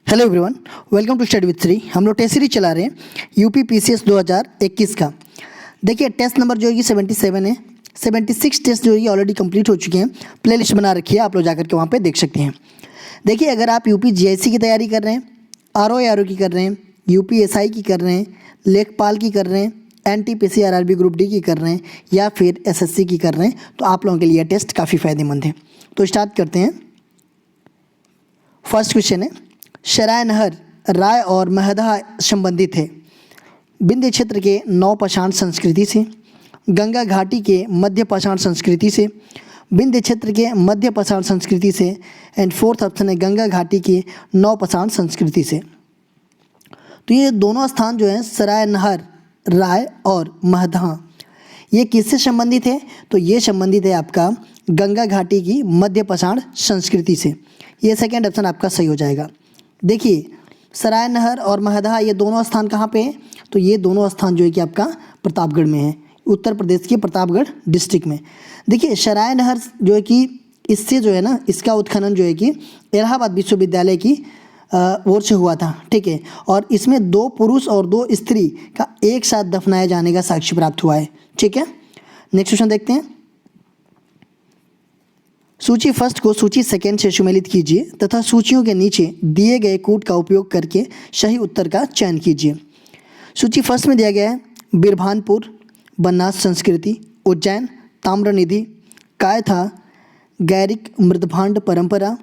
Hello everyone, welcome to study with Shri. हम लोग test series चला रहे हैं यूपी पीसीएस 2021 का। देखिए टेस्ट नंबर जो है कि 77 है। 76 टेस्ट जो है ऑलरेडी कंप्लीट हो चुके हैं। प्लेलिस्ट बना रखी है, आप लोग जाकर के वहाँ पे देख सकते हैं। देखिए अगर आप यूपी जीआईसी की तैयारी कर रहे हैं, आरओ की कर रहे हैं, यूपी एसआई की कर रहे हैं, लेखपाल की कर रहे हैं, एनटीपीसी आरआरबी ग्रुप डी की कर रहे हैं या फिर एसएससी की कर रहे हैं, तो आप लोगों के लिए टेस्ट काफ़ी फ़ायदेमंद है। तो स्टार्ट करते हैं। फर्स्ट क्वेश्चन है, शराय नहर राय और महदहा संबंधित है। विंध्य क्षेत्र के नवपाषाण संस्कृति से, गंगा घाटी के मध्य पाषाण संस्कृति से, विंध्य क्षेत्र के मध्य पाषाण संस्कृति से, एंड फोर्थ ऑप्शन है गंगा घाटी की नवपाषाण संस्कृति से। तो ये दोनों स्थान जो हैं सराय नहर राय और महदहा, ये किससे संबंधित है? तो ये संबंधित है आपका गंगा घाटी की मध्य पाषाण संस्कृति से। ये सेकेंड ऑप्शन आपका सही हो जाएगा। देखिए सराय नहर और महदहा ये दोनों स्थान कहाँ पे हैं? तो ये दोनों स्थान जो है कि आपका प्रतापगढ़ में है, उत्तर प्रदेश के प्रतापगढ़ डिस्ट्रिक्ट में। देखिए सराय नहर जो है कि इससे जो है ना, इसका उत्खनन जो है कि इलाहाबाद विश्वविद्यालय की ओर से हुआ था, ठीक है। और इसमें 2 पुरुष और 2 स्त्री का एक साथ दफनाए जाने का साक्ष्य प्राप्त हुआ है, ठीक है। नेक्स्ट क्वेश्चन देखते हैं। सूची फर्स्ट को सूची सेकेंड से सुमेलित कीजिए तथा सूचियों के नीचे दिए गए कूट का उपयोग करके सही उत्तर का चयन कीजिए। सूची फर्स्ट में दिया गया है बिरभानपुर, बनास संस्कृति, उज्जैन, ताम्रनिधि, कायथा, गैरिक मृदभांड परंपरा,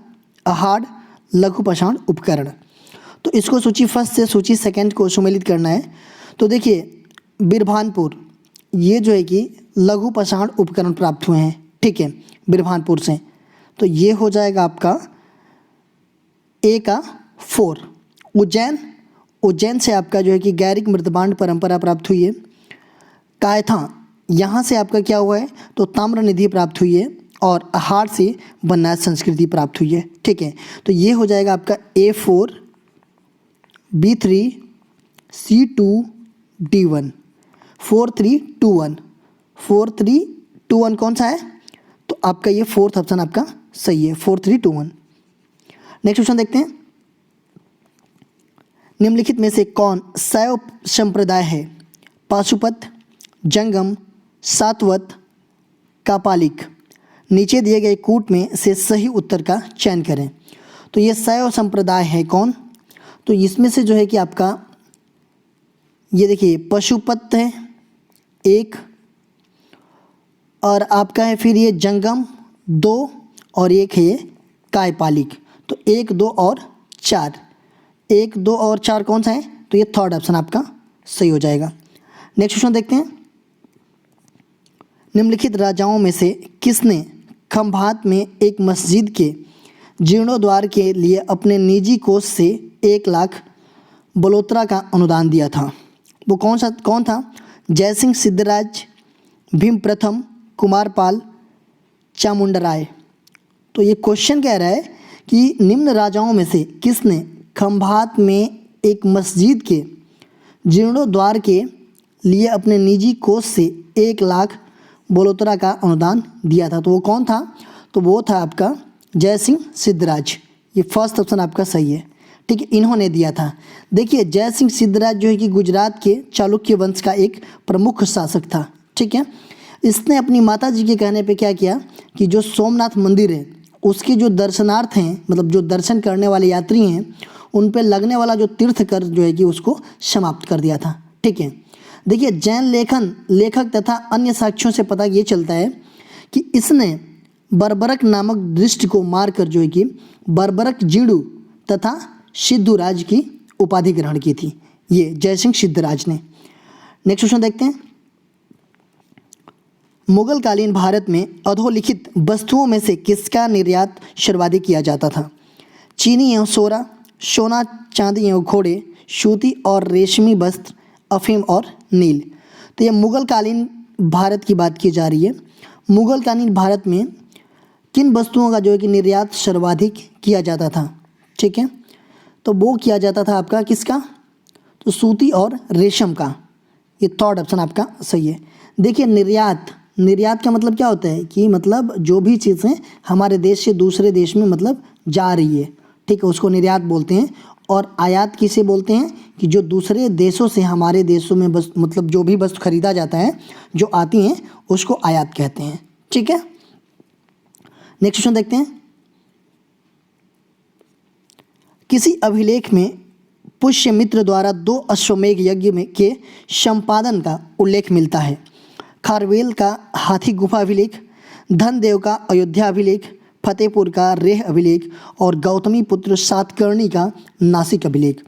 अहाड़, लघु पाषाण उपकरण। तो इसको सूची फर्स्ट से सूची सेकेंड को सुमेलित करना है। तो देखिए बिरभानपुर ये जो है कि लघु पाषाण उपकरण प्राप्त हुए हैं, ठीक है, बिरभानपुर से। तो ये हो जाएगा आपका ए का 4। उज्जैन से आपका जो है कि गैरिक मृदभांड परंपरा प्राप्त हुई है। कायथा यहाँ से आपका क्या हुआ है? तो ताम्रनिधि प्राप्त हुई है। और अहाड़ से बनास संस्कृति प्राप्त हुई है, ठीक है। तो ये हो जाएगा आपका A4 B3 C2 D1 4321 4321 कौन सा है? तो आपका ये फोर्थ ऑप्शन आपका सही है, 4321। नेक्स्ट क्वेश्चन देखते हैं। निम्नलिखित में से कौन शैव संप्रदाय है? पाशुपत, जंगम, सातवत, कापालिक। नीचे दिए गए कूट में से सही उत्तर का चयन करें। तो ये शैव संप्रदाय है कौन? तो इसमें से जो है कि आपका ये देखिए पशुपत है एक, और आपका है फिर ये जंगम 2, और एक है ये कायपालिक। तो 1, 2 और 4, 1, 2 और 4 कौन सा है? तो ये थर्ड ऑप्शन आपका सही हो जाएगा। नेक्स्ट क्वेश्चन देखते हैं। निम्नलिखित राजाओं में से किसने खंभात में एक मस्जिद के जीर्णोद्धार के लिए अपने निजी कोष से 1 लाख बलोत्रा का अनुदान दिया था? वो कौन था? जयसिंह सिद्धराज, भीम प्रथम, कुमारपाल, चामुंडराय। तो ये क्वेश्चन कह रहा है कि निम्न राजाओं में से किसने खंभात में एक मस्जिद के जीर्णोद्धार के लिए अपने निजी कोष से 1 लाख बलोत्रा का अनुदान दिया था? तो वो कौन था? तो वो था आपका जयसिंह सिद्धराज। ये फर्स्ट ऑप्शन आपका सही है, ठीक है, इन्होंने दिया था। देखिए जयसिंह सिद्धराज जो है कि गुजरात के चालुक्य वंश का एक प्रमुख शासक था, ठीक है। इसने अपनी माता जी के कहने पे क्या किया कि जो सोमनाथ मंदिर है उसके जो दर्शनार्थ हैं, मतलब जो दर्शन करने वाले यात्री हैं, उन पे लगने वाला जो तीर्थ कर जो है कि उसको समाप्त कर दिया था, ठीक है। देखिए जैन लेखक तथा अन्य साक्ष्यों से पता ये चलता है कि इसने बर्बरक नामक दृष्टि को मारकर जो है कि बर्बरक जीणु तथा सिद्धूराज की उपाधि ग्रहण की थी, ये जयसिंह सिद्धराज ने। नेक्स्ट क्वेश्चन देखते हैं। मुगल कालीन भारत में अधोलिखित वस्तुओं में से किसका निर्यात सर्वाधिक किया जाता था? चीनी एवं सोरा, सोना चांदी एवं घोड़े, सूती और रेशमी वस्त्र, अफीम और नील। तो ये मुगल कालीन भारत की बात की जा रही है। मुगल कालीन भारत में किन वस्तुओं का जो है कि निर्यात सर्वाधिक किया जाता था, ठीक है। तो वो किया जाता था आपका किसका? तो सूती और रेशम का। ये थर्ड ऑप्शन आपका सही है। देखिए निर्यात का मतलब क्या होता है कि मतलब जो भी चीज़ें हमारे देश से दूसरे देश में मतलब जा रही है, ठीक है, उसको निर्यात बोलते हैं। और आयात किसे बोलते हैं कि जो दूसरे देशों से हमारे देशों में बस मतलब जो भी वस्तु खरीदा जाता है जो आती हैं उसको आयात कहते हैं। ठीक है, नेक्स्ट क्वेश्चन देखते हैं। किसी अभिलेख में पुष्यमित्र द्वारा 2 अश्वमेध यज्ञ में के संपादन का उल्लेख मिलता है। खारवेल का हाथी गुफा अभिलेख, धनदेव का अयोध्या अभिलेख, फतेहपुर का रेह अभिलेख और गौतमी पुत्र सातकर्णी का नासिक अभिलेख।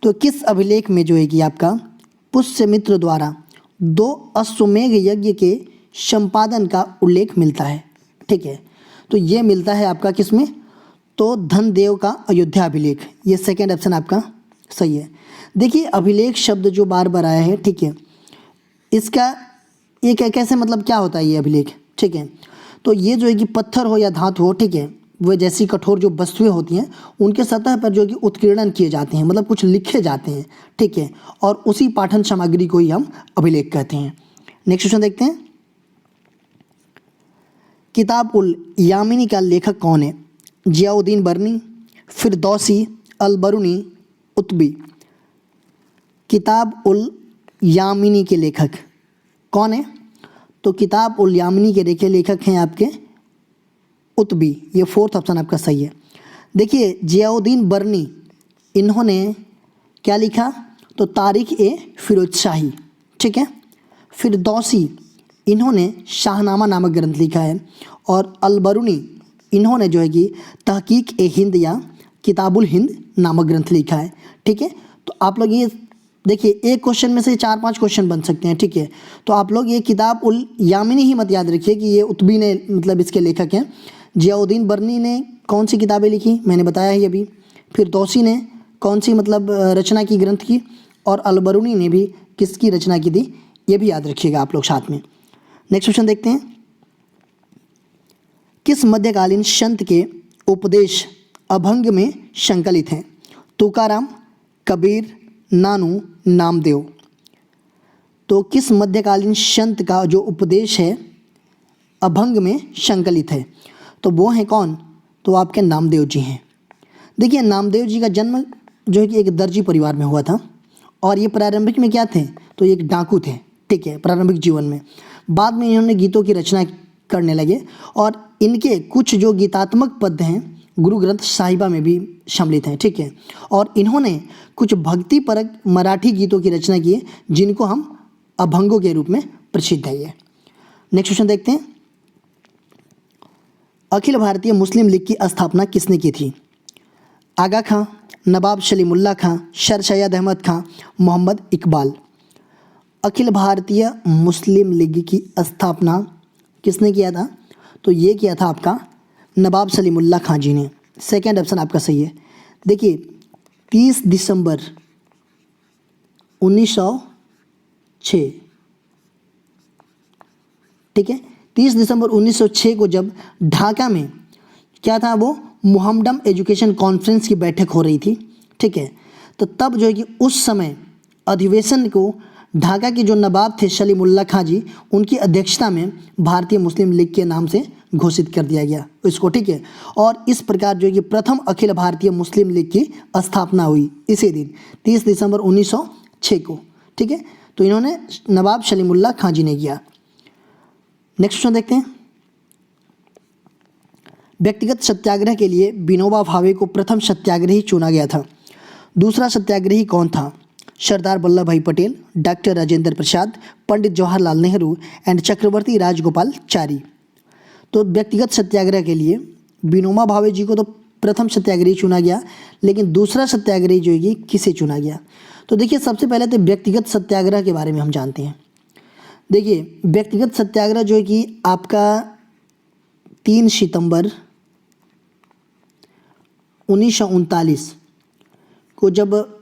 तो किस अभिलेख में जो है कि आपका पुष्यमित्र द्वारा 2 अश्वमेध यज्ञ के संपादन का उल्लेख मिलता है। ठीक है, तो ये मिलता है आपका किस में, तो धनदेव का अयोध्या अभिलेख, ये सेकेंड ऑप्शन आपका सही है। देखिए अभिलेख शब्द जो बार बार आया है, ठीक है, इसका एक कैसे मतलब क्या होता है ये अभिलेख। ठीक है, तो ये जो है कि पत्थर हो या धातु हो, ठीक है, वह जैसी कठोर जो वस्तुएं होती हैं उनके सतह पर जो है कि उत्कीर्णन किए जाते हैं, मतलब कुछ लिखे जाते हैं। ठीक है, और उसी पाठन सामग्री को ही हम अभिलेख कहते हैं। नेक्स्ट क्वेश्चन देखते हैं। किताब उल यामिनी का लेखक कौन है? जियाउद्दीन बर्नी, फिरदौसी, अलबरूनी, उत्बी। किताब उल यामिनी के लेखक कौन है? तो किताब उल यामिनी के लेखक हैं आपके उत्बी, ये फोर्थ ऑप्शन आपका सही है। देखिए जियाउद्दीन बर्नी इन्होंने क्या लिखा, तो तारीख ए फिरोज शाही। ठीक है, फिरदौसी इन्होंने शाहनामा नामक ग्रंथ लिखा है और अलबरूनी इन्होंने जो है कि तहकीक ए हिंद या किताबुल हिंद नामक ग्रंथ लिखा है। ठीक है, तो आप लोग ये देखिए एक क्वेश्चन में से 4-5 क्वेश्चन बन सकते हैं। ठीक है, तो आप लोग ये किताब उल यामिनी ही मत याद रखिए कि ये उत्बी ने मतलब इसके लेखक हैं। जियाउद्दीन बर्नी ने कौन सी किताबें लिखी मैंने बताया है अभी, फिर दौसी ने कौन सी मतलब रचना की ग्रंथ की, और अलबरूनी ने भी किसकी रचना की थी, ये भी याद रखिएगा आप लोग साथ में। नेक्स्ट क्वेश्चन देखते हैं। किस मध्यकालीन संत के उपदेश अभंग में संकलित हैं? तुकाराम, कबीर, नानू, नामदेव। तो किस मध्यकालीन संत का जो उपदेश है अभंग में संकलित है, तो वो हैं कौन, तो आपके नामदेव जी हैं। देखिए नामदेव जी का जन्म जो है कि एक दर्जी परिवार में हुआ था और ये प्रारंभिक में क्या थे, तो एक डाकू थे। ठीक है, प्रारंभिक जीवन में। बाद में इन्होंने गीतों की रचना करने लगे और इनके कुछ जो गीतात्मक पद हैं गुरु ग्रंथ साहिबा में भी सम्मिलित हैं। ठीक है, और इन्होंने कुछ भक्तिपरक मराठी गीतों की रचना की है जिनको हम अभंगों के रूप में प्रसिद्ध है ये। नेक्स्ट क्वेश्चन देखते हैं। अखिल भारतीय मुस्लिम लीग की स्थापना किसने की थी? आगा खां, नवाब सलीमुल्लाह खां, सर सैयद अहमद खां, मोहम्मद इकबाल। अखिल भारतीय मुस्लिम लीग की स्थापना किसने किया था? तो ये किया था आपका नवाब सलीमुल्लाह खां जी ने। सेकेंड ऑप्शन आपका सही है। देखिए 30 दिसंबर 1906, ठीक है, 30 दिसंबर 1906 को जब ढाका में क्या था, वो मुहम्मडन एजुकेशन कॉन्फ्रेंस की बैठक हो रही थी। ठीक है, तो तब जो है कि उस समय अधिवेशन को ढाका के जो नवाब थे सलीमुल्लाह खां जी, उनकी अध्यक्षता में भारतीय मुस्लिम लीग के नाम से घोषित कर दिया गया इसको। ठीक है, और इस प्रकार जो है कि प्रथम अखिल भारतीय मुस्लिम लीग की स्थापना हुई इसी दिन 30 दिसंबर 1906 को। ठीक है, तो इन्होंने नवाब सलीमुल्लाह खां जी ने किया। नेक्स्ट क्वेश्चन देखते हैं। व्यक्तिगत सत्याग्रह के लिए विनोबा भावे को प्रथम सत्याग्रही चुना गया था। दूसरा सत्याग्रही कौन था? Sardar Vallabhbhai Patel, doctor Rajendra Prasad, Pandit Jawaharlal Nehru and Chakravarti Rajagopalachari. तो व्यक्तिगत सत्याग्रह के लिए विनोबा भावे जी को तो प्रथम सत्याग्रही चुना गया, लेकिन दूसरा सत्याग्रही जो है किसे चुना गया? तो देखिए सबसे पहले तो व्यक्तिगत सत्याग्रह के बारे में हम जानते हैं। देखिए व्यक्तिगत सत्याग्रह जो है कि आपका 3 सितंबर 1939 को जब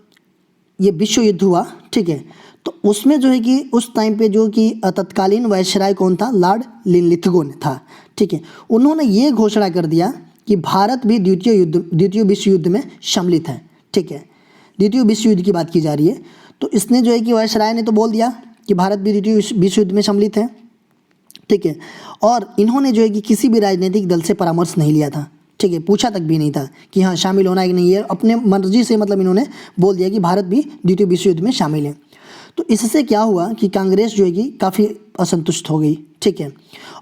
ये विश्व युद्ध हुआ, ठीक है, तो उसमें जो है कि उस टाइम पे जो कि तत्कालीन वायसराय कौन था? लॉर्ड लिनलिथगो ने था। ठीक है, उन्होंने ये घोषणा कर दिया कि भारत भी द्वितीय विश्व युद्ध में सम्मिलित है। ठीक है, द्वितीय विश्व युद्ध की बात की जा रही है, तो इसने जो है कि वायसराय ने तो बोल दिया कि भारत भी द्वितीय विश्व युद्ध में सम्मिलित है। ठीक है, और इन्होंने जो है कि किसी भी राजनीतिक दल से परामर्श नहीं लिया था। ठीक है, पूछा तक भी नहीं था कि हाँ शामिल होना है कि नहीं है, अपने मर्जी से मतलब इन्होंने बोल दिया कि भारत भी द्वितीय विश्व युद्ध में शामिल है। तो इससे क्या हुआ कि कांग्रेस जो है कि काफ़ी असंतुष्ट हो गई, ठीक है,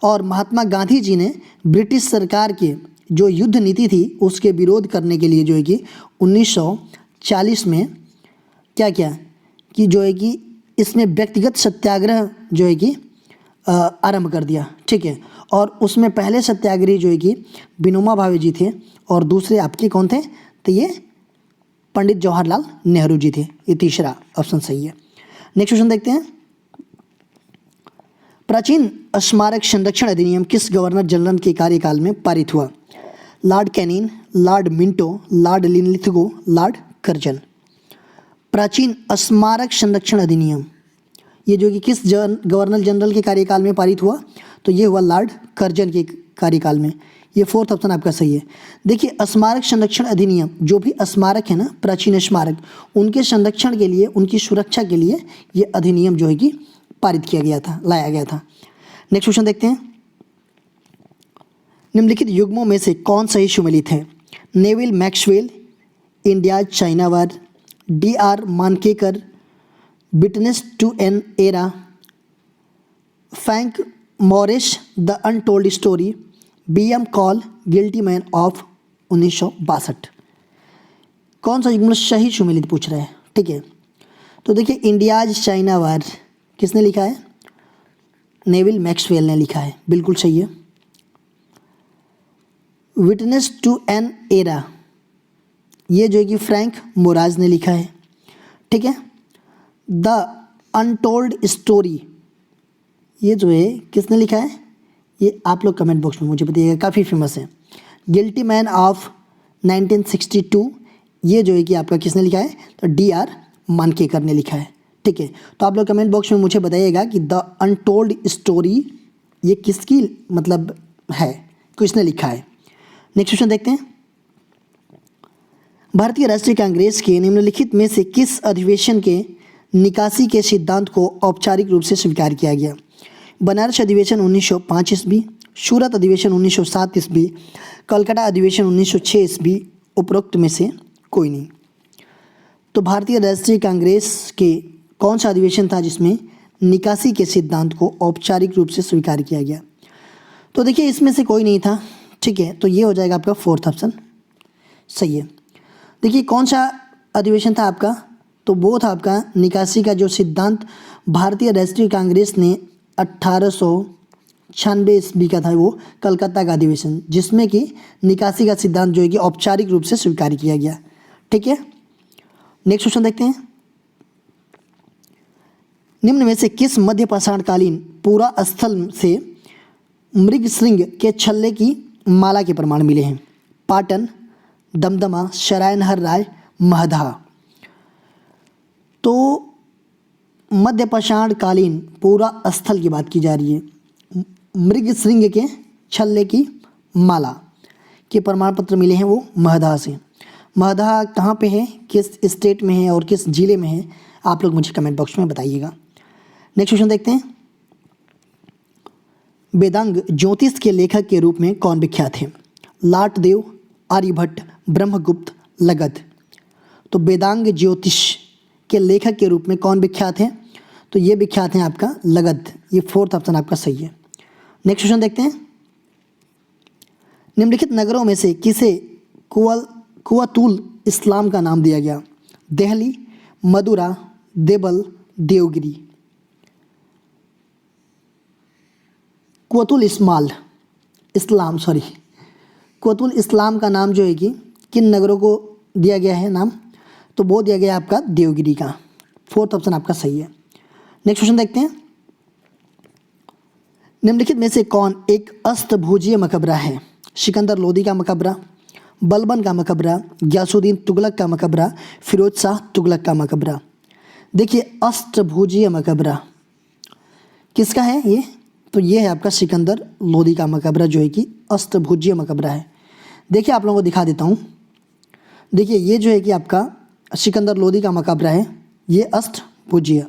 और महात्मा गांधी जी ने ब्रिटिश सरकार के जो युद्ध नीति थी उसके विरोध करने के लिए जो है कि 1940 में क्या किया कि जो है कि इसमें व्यक्तिगत सत्याग्रह जो है कि आरंभ कर दिया, ठीक है। और उसमें पहले सत्याग्रही जो है कि विनोबा भावे जी थे और दूसरे आपके कौन थे, तो ये पंडित जवाहरलाल नेहरू जी थे। ये तीसरा ऑप्शन सही है। नेक्स्ट क्वेश्चन देखते हैं। प्राचीन स्मारक संरक्षण अधिनियम किस गवर्नर जनरल के कार्यकाल में पारित हुआ? Lord Canning, Lord Minto, Lord Linlithgow, Lord Curzon. प्राचीन स्मारक संरक्षण अधिनियम ये जो कि किस गवर्नर जनरल के कार्यकाल में पारित हुआ? तो ये हुआ लॉर्ड कर्जन के कार्यकाल में। ये फोर्थ ऑप्शन आपका सही है। देखिए स्मारक संरक्षण अधिनियम, जो भी स्मारक है ना, प्राचीन स्मारक, उनके संरक्षण के लिए, उनकी सुरक्षा के लिए ये अधिनियम जो है कि पारित किया गया था, लाया गया था। नेक्स्ट क्वेश्चन देखते हैं। निम्नलिखित युग्मों में से कौन सही सुमेलित है? Neville Maxwell, India China war, D.R. Mankekar, witness to an era, Frank Moraes the untold story, B.M. Kaul, guilty man of 1962। कौन सा युग्म सही सुमेलित पूछ रहा है, ठीक है। तो देखिए इंडियाज चाइना वार किसने लिखा है? नेविल मैक्सवेल ने लिखा है, बिल्कुल सही है। विटनेस टू एन एरा ये जो है कि फ्रैंक मोराज ने लिखा है, ठीक है। द अनटोल्ड स्टोरी ये जो है किसने लिखा है? ये आप लोग कमेंट बॉक्स में मुझे बताइएगा, काफ़ी फेमस है। गिल्टी मैन ऑफ 1962 ये जो है कि आपका किसने लिखा है? तो D.R. मानकेकर ने लिखा है, ठीक है। तो आप लोग कमेंट बॉक्स में मुझे बताइएगा कि द अनटोल्ड स्टोरी ये किसकी मतलब है, किसने लिखा है। नेक्स्ट क्वेश्चन देखते हैं। भारतीय राष्ट्रीय कांग्रेस के निम्नलिखित में से किस अधिवेशन के निकासी के सिद्धांत को औपचारिक रूप से स्वीकार किया गया? बनारस अधिवेशन 1905 ईस्वी, सूरत अधिवेशन 1907 ईस्वी, कलकत्ता अधिवेशन 1906 ईस्वी, उपरोक्त में से कोई नहीं। तो भारतीय राष्ट्रीय कांग्रेस के कौन सा अधिवेशन था जिसमें निकासी के सिद्धांत को औपचारिक रूप से स्वीकार किया गया? तो देखिए इसमें से कोई नहीं था, ठीक है। तो ये हो जाएगा आपका फोर्थ ऑप्शन सही है। देखिए कौन सा अधिवेशन था आपका? तो वो था आपका निकासी का जो सिद्धांत भारतीय राष्ट्रीय कांग्रेस ने 1896 ईस्वी का था, वो कलकत्ता का अधिवेशन, जिसमें कि निकासी का सिद्धांत जो है कि औपचारिक रूप से स्वीकार किया गया, ठीक है। नेक्स्ट क्वेश्चन देखते हैं। निम्न में से किस मध्य पाषाणकालीन पूरा स्थल से मृगश्रृंग के छल्ले की माला के प्रमाण मिले हैं? पाटन, दमदमा, सरायनहर राय, महदहा। तो मध्य पाषाणकालीन पूरा स्थल की बात की जा रही है। मृगश्रृंग के छल्ले की माला के प्रमाण पत्र मिले हैं वो महदहा से। महदहा कहाँ पे है, किस स्टेट में है और किस जिले में है, आप लोग मुझे कमेंट बॉक्स में बताइएगा। नेक्स्ट क्वेश्चन देखते हैं। वेदांग ज्योतिष के लेखक के रूप में कौन विख्यात है? लाटदेव, आर्यभट्ट, ब्रह्मगुप्त, लगध। तो वेदांग ज्योतिष के लेखक के रूप में कौन विख्यात है? तो ये विख्यात हैं आपका लगध। ये फोर्थ ऑप्शन आपका सही है। नेक्स्ट क्वेश्चन देखते हैं। निम्नलिखित नगरों में से किसे कुवतुल इस्लाम का नाम दिया गया? दिल्ली, मदुरा, देवल, देवगिरी। कुवतुल इस्लाम का नाम जो है कि किन नगरों को दिया गया है नाम? तो वो दिया गया आपका देवगिरी का। फोर्थ ऑप्शन आपका सही है। नेक्स्ट क्वेश्चन देखते हैं। निम्नलिखित में से कौन एक अष्टभुजीय मकबरा है? सिकंदर लोदी का मकबरा, बलबन का मकबरा, गयासुद्दीन तुगलक का मकबरा, फिरोज शाह तुगलक का मकबरा। देखिए अष्टभुजीय मकबरा किसका है ये? तो ये है आपका सिकंदर लोदी का मकबरा जो है कि अष्टभुजीय मकबरा है। देखिए आप लोगों को दिखा देता हूँ। देखिए ये जो है कि आपका सिकंदर लोदी का मकबरा है, ये अष्टभुजीय।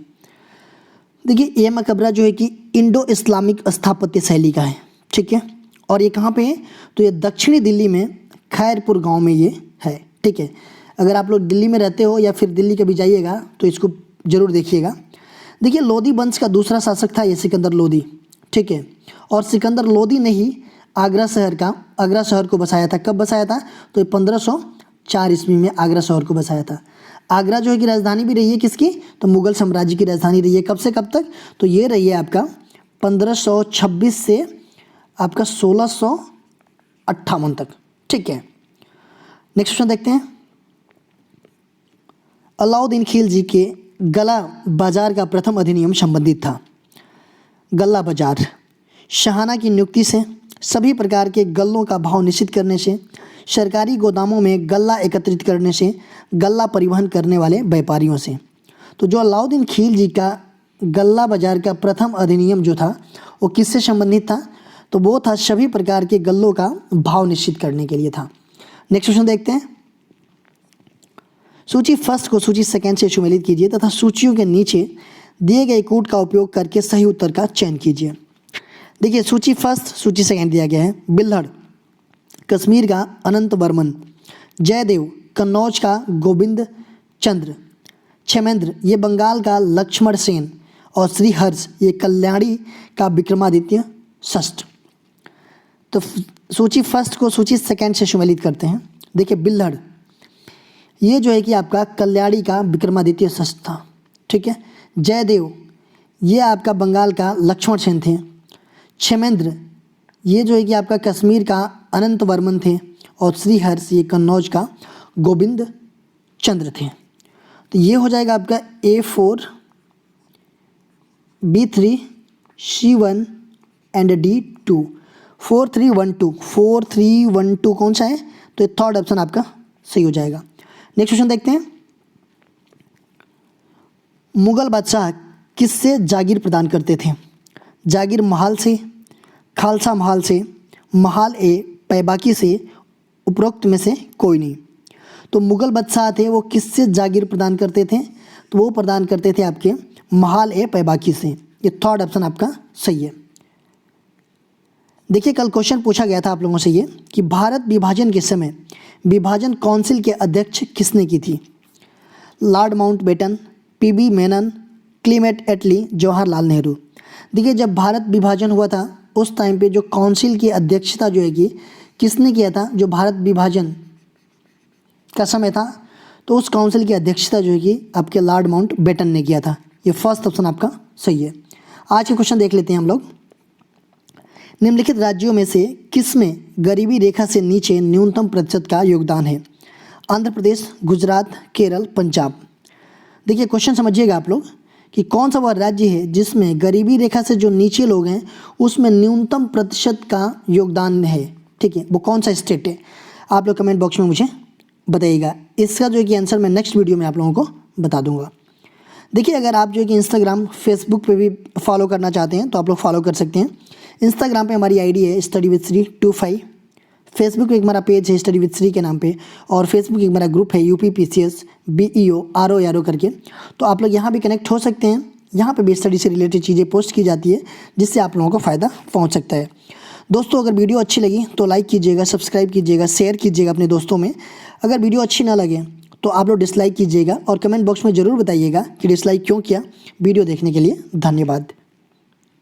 देखिए ये मकबरा जो है कि इंडो इस्लामिक स्थापत्य शैली का है, ठीक है। और ये कहाँ पे है? तो ये दक्षिणी दिल्ली में खैरपुर गांव में ये है। ठीक है, अगर आप लोग दिल्ली में रहते हो या फिर दिल्ली कभी जाइएगा तो इसको ज़रूर देखिएगा। देखिए, लोदी वंश का दूसरा शासक था ये सिकंदर लोदी। ठीक है, और सिकंदर लोदी ने ही आगरा शहर को बसाया था। कब बसाया था? तो 1504 ईस्वी में आगरा शहर को बसाया था। आगरा जो है कि राजधानी भी रही है किसकी? तो मुगल साम्राज्य की राजधानी रही है। कब से कब तक? तो ये रही है आपका 1526 से आपका 1658 तक। ठीक है, नेक्स्ट क्वेश्चन देखते हैं। अलाउद्दीन खिलजी के गला बाजार का प्रथम अधिनियम संबंधित था। गल्ला बाजार शाहाना की नियुक्ति से, सभी प्रकार के गल्लों का भाव निश्चित करने से, सरकारी गोदामों में गल्ला एकत्रित करने से, गल्ला परिवहन करने वाले व्यापारियों से। तो जो अलाउद्दीन खिलजी का गल्ला बाजार का प्रथम अधिनियम जो था वो किससे संबंधित था? तो वो था सभी प्रकार के गल्लों का भाव निश्चित करने के लिए था। नेक्स्ट क्वेश्चन देखते हैं। सूची फर्स्ट को सूची सेकंड से सम्मिलित कीजिए तथा सूचियों के नीचे दिए गए कूट का उपयोग करके सही उत्तर का चयन कीजिए। देखिए, सूची फर्स्ट सूची सेकंड दिया गया है। बिल्हड़ कश्मीर का अनंत वर्मन, जयदेव कन्नौज का गोविंद चंद्र, क्षेमेंद्र ये बंगाल का लक्ष्मण सेन और श्रीहर्ष ये कल्याणी का विक्रमादित्य षष्ठ। तो सूची फर्स्ट को सूची सेकंड से सम्मिलित करते हैं। देखिए, बिल्हड़ ये जो है कि आपका कल्याणी का विक्रमादित्य षष्ठ था। ठीक है, जयदेव ये आपका बंगाल का लक्ष्मण सेन थे। क्षेमेंद्र ये जो है कि आपका कश्मीर का अनंत वर्मन थे। और श्रीहर्ष ये कन्नौज का गोविंद चंद्र थे। तो ये हो जाएगा आपका A4 B3 C1 and D2। 4312 कौन सा है? तो ये थर्ड ऑप्शन आपका सही हो जाएगा। नेक्स्ट क्वेश्चन देखते हैं। मुगल बादशाह किससे जागीर प्रदान करते थे? जागीर महाल से, खालसा महाल से, महाल ए पैबाकी से, उपरोक्त में से कोई नहीं। तो मुगल बादशाह थे वो किससे जागीर प्रदान करते थे? तो वो प्रदान करते थे आपके महाल ए पैबाकी से। ये थर्ड ऑप्शन आपका सही है। देखिए, कल क्वेश्चन पूछा गया था आप लोगों से ये कि भारत विभाजन के समय विभाजन काउंसिल के अध्यक्ष किसने की थी? लॉर्ड माउंटबेटन, PB मेनन, क्लीमेट एटली, जवाहरलाल नेहरू। देखिए, जब भारत विभाजन हुआ था उस टाइम पे जो काउंसिल की अध्यक्षता जो है कि किसने किया था? जो भारत विभाजन का समय था तो उस काउंसिल की अध्यक्षता जो है कि आपके लॉर्ड माउंटबेटन ने किया था। ये फर्स्ट ऑप्शन आपका सही है। आज के क्वेश्चन देख लेते हैं हम लोग। निम्नलिखित राज्यों में से किसमें गरीबी रेखा से नीचे न्यूनतम प्रतिशत का योगदान है? आंध्र प्रदेश, गुजरात, केरल, पंजाब। देखिए, क्वेश्चन समझिएगा आप लोग कि कौन सा वह राज्य है जिसमें गरीबी रेखा से जो नीचे लोग हैं उसमें न्यूनतम प्रतिशत का योगदान है। ठीक है, वो कौन सा स्टेट है? आप लोग कमेंट बॉक्स में मुझे बताइएगा। इसका जो है कि आंसर मैं नेक्स्ट वीडियो में आप लोगों को बता दूंगा। देखिए, अगर आप जो है कि इंस्टाग्राम, फेसबुक पे भी फॉलो करना चाहते हैं तो आप लोग फॉलो कर सकते हैं। इंस्टाग्राम पे हमारी आईडी है स्टडी विद श्री 25। फेसबुक पे एक हमारा पेज है स्टडी विद श्री के नाम पे, और फेसबुक एक हमारा ग्रुप है UPPCS BEO RO करके। तो आप लोग यहाँ भी कनेक्ट हो सकते हैं। यहाँ पे भी स्टडी से रिलेटेड चीज़ें पोस्ट की जाती है जिससे आप लोगों को फ़ायदा पहुँच सकता है। दोस्तों, अगर वीडियो अच्छी लगी तो लाइक कीजिएगा, सब्सक्राइब कीजिएगा, शेयर कीजिएगा अपने दोस्तों में। अगर वीडियो अच्छी ना लगे तो आप लोग डिसलाइक कीजिएगा और कमेंट बॉक्स में ज़रूर बताइएगा कि डिसलाइक क्यों किया। वीडियो देखने के लिए धन्यवाद।